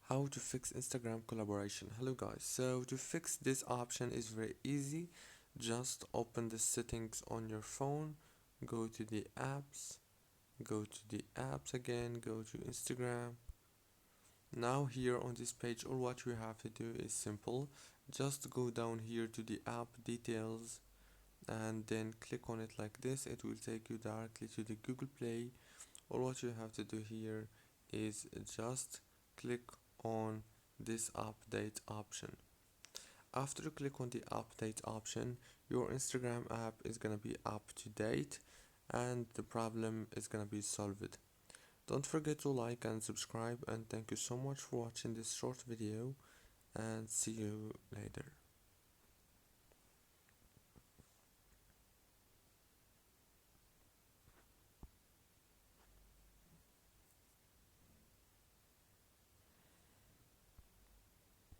How to fix Instagram collaboration. Hello guys, so to fix this option is very easy. Just open the settings on your phone, go to the apps again, go to Instagram. Now here on this page, all what you have to do is simple. Just go down here to the app details and then click on it like this. It will take you directly to the Google Play. All what you have to do here is just click on this update option. After you click on the update option, your Instagram app is gonna be up to date and the problem is gonna be solved. Don't forget to like and subscribe, and thank you so much for watching this short video, and see you later.